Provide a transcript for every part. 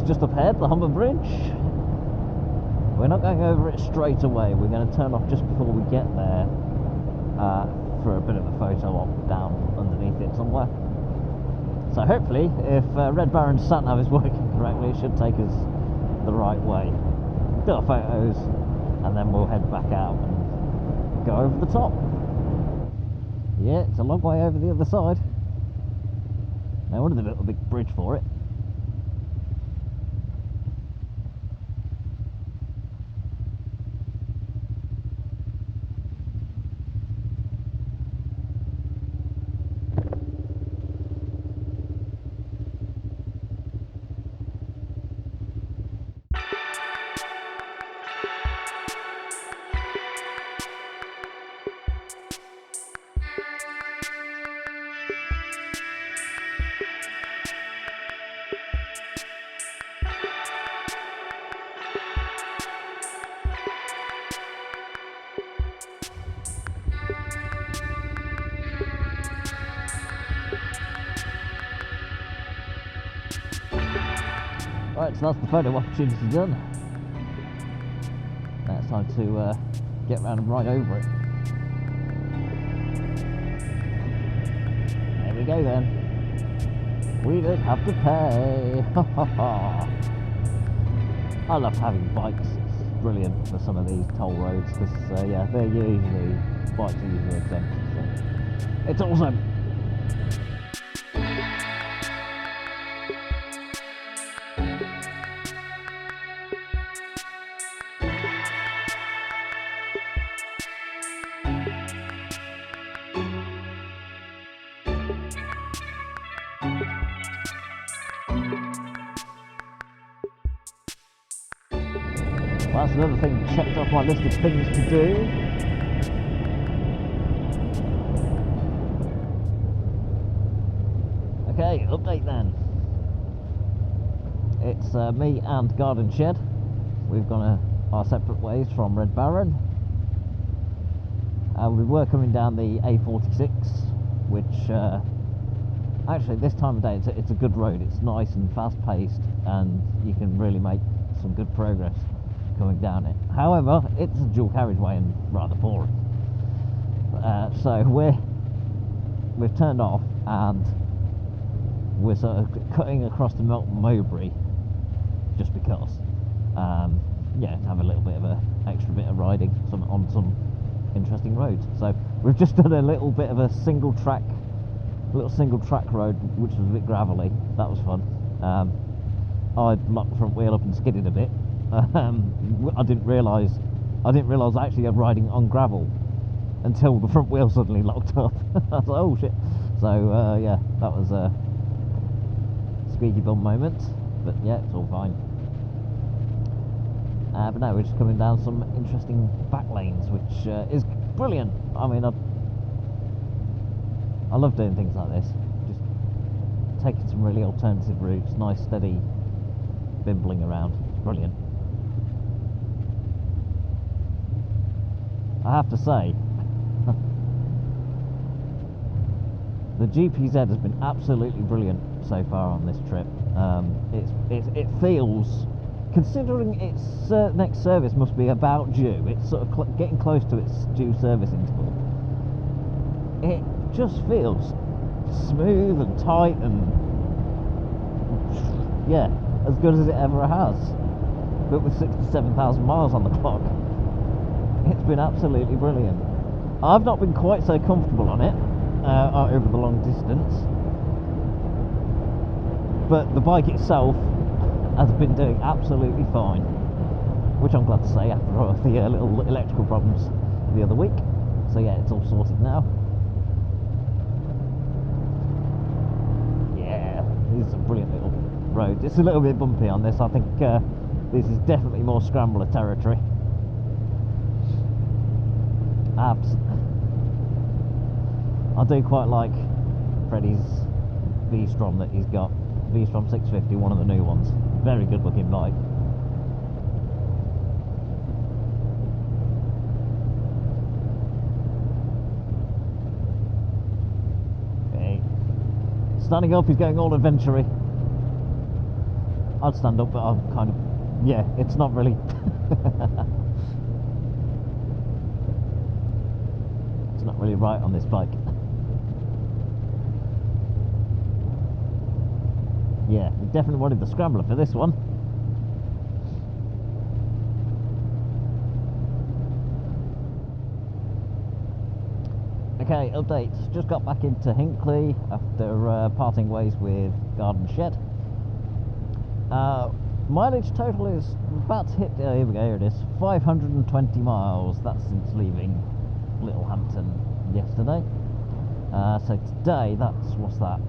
just up ahead, the Humber Bridge. We're not going over it straight away, we're going to turn off just before we get there for a bit of a photo op down underneath it somewhere. So hopefully, if Red Baron's sat-nav is working correctly, it should take us the right way. Do our photos, and then we'll head back out and go over the top. Yeah, it's a long way over the other side. No wonder they built a big bridge for it. Right, so that's the photo opportunity done. Now it's time to get round and ride over it. There we go then. We don't have to pay. I love having bikes. It's brilliant for some of these toll roads because yeah, bikes are usually exempt. So it's awesome. Well, that's another thing checked off my list of things to do. Okay, update then. It's me and Garden Shed. We've gone our separate ways from Red Baron. We were coming down the A46, which actually this time of day it's a good road. It's nice and fast paced, and you can really make some good progress coming down it. However, it's a dual carriageway and rather boring. So we've turned off and we're sort of cutting across the Melton Mowbray just because. Yeah, to have a little bit of a extra bit of riding on some interesting roads. So we've just done a little bit of a single track road, which was a bit gravelly. That was fun. I locked the front wheel up and skidded a bit. I didn't realise actually I'm riding on gravel until the front wheel suddenly locked up. I was like, oh shit. So yeah, that was a squeaky bum moment, but yeah, it's all fine. But now we're just coming down some interesting back lanes, which is brilliant. I mean, I love doing things like this, just taking some really alternative routes, nice steady bimbling around. It's brilliant. I have to say, the GPZ has been absolutely brilliant so far on this trip. It feels, considering its next service must be about due, it's sort of getting close to its due service interval. It just feels smooth and tight and yeah, as good as it ever has. But with 67,000 miles on the clock, it's been absolutely brilliant. I've not been quite so comfortable on it over the long distance, but the bike itself has been doing absolutely fine, which I'm glad to say after the little electrical problems the other week. So yeah, it's all sorted now. Yeah, this is a brilliant little road. It's a little bit bumpy on this. I think this is definitely more scrambler territory. I do quite like Freddie's V-Strom that he's got. V-Strom 650, one of the new ones. Very good looking bike. Okay. Standing up, he's going all adventure-y. I'd stand up, but I'm kind of, yeah, it's not really. It's not really right on this bike. Yeah, we definitely wanted the Scrambler for this one. Okay, updates. Just got back into Hinckley after parting ways with Garden Shed. Mileage total is about to hit, here we go, here it is, 520 miles. That's since leaving Littlehampton yesterday. So today, what's that?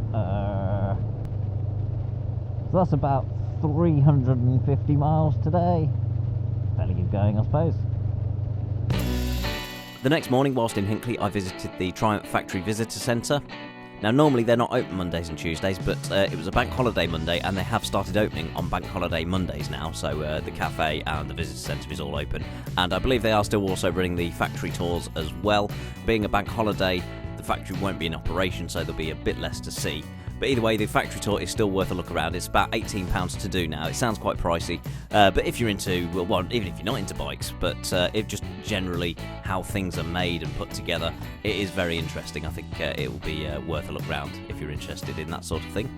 So that's about 350 miles today. Fairly good going, I suppose. The next morning, whilst in Hinckley, I visited the Triumph Factory Visitor Centre. Now, normally they're not open Mondays and Tuesdays, but it was a bank holiday Monday, and they have started opening on bank holiday Mondays now, so the cafe and the visitor centre is all open. And I believe they are still also running the factory tours as well. Being a bank holiday, the factory won't be in operation, so there'll be a bit less to see. But either way, the factory tour is still worth a look around. It's about £18 to do now. It sounds quite pricey, but if you're into, well, even if you're not into bikes, but if just generally how things are made and put together, it is very interesting. I think it will be worth a look round if you're interested in that sort of thing.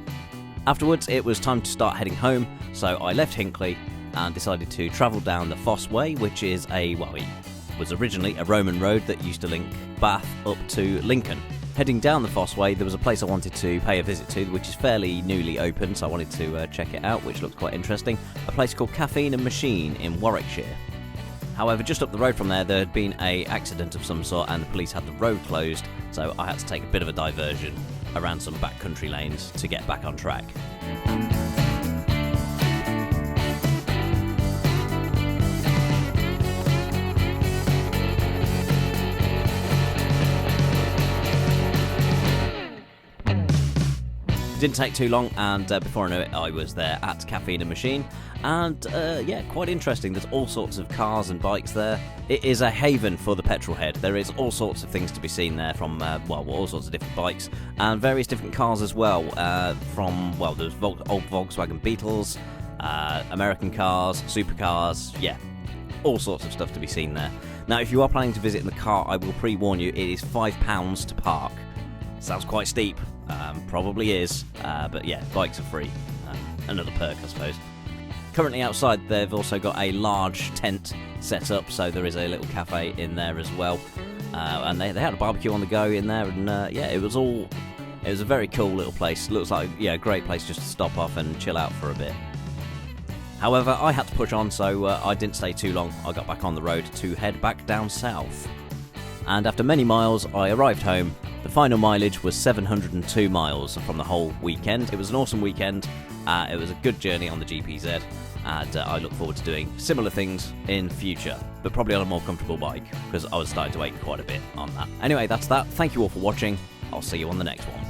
Afterwards, it was time to start heading home, so I left Hinckley and decided to travel down the Foss Way, which is it was originally a Roman road that used to link Bath up to Lincoln. Heading down the Foss Way, there was a place I wanted to pay a visit to, which is fairly newly open, so I wanted to check it out, which looked quite interesting. A place called Caffeine and Machine in Warwickshire. However, just up the road from there had been an accident of some sort, and the police had the road closed, so I had to take a bit of a diversion around some backcountry lanes to get back on track. Didn't take too long, and before I knew it, I was there at Caffeine and Machine, and yeah, quite interesting. There's all sorts of cars and bikes there. It is a haven for the petrol head. There is all sorts of things to be seen there from, all sorts of different bikes, and various different cars as well, there's old Volkswagen Beetles, American cars, supercars, yeah, all sorts of stuff to be seen there. Now, if you are planning to visit in the car, I will pre-warn you, it is £5 to park. Sounds quite steep, probably is, but yeah, bikes are free. Another perk, I suppose. Currently outside, they've also got a large tent set up, so there is a little cafe in there as well. And they had a barbecue on the go in there, and yeah, it was a very cool little place. Looks like, yeah, a great place just to stop off and chill out for a bit. However, I had to push on, so I didn't stay too long. I got back on the road to head back down south. And after many miles, I arrived home. The final mileage was 702 miles from the whole weekend. It was an awesome weekend. It was a good journey on the GPZ, and I look forward to doing similar things in future, but probably on a more comfortable bike, because I was starting to ache quite a bit on that. Anyway, that's that. Thank you all for watching. I'll see you on the next one.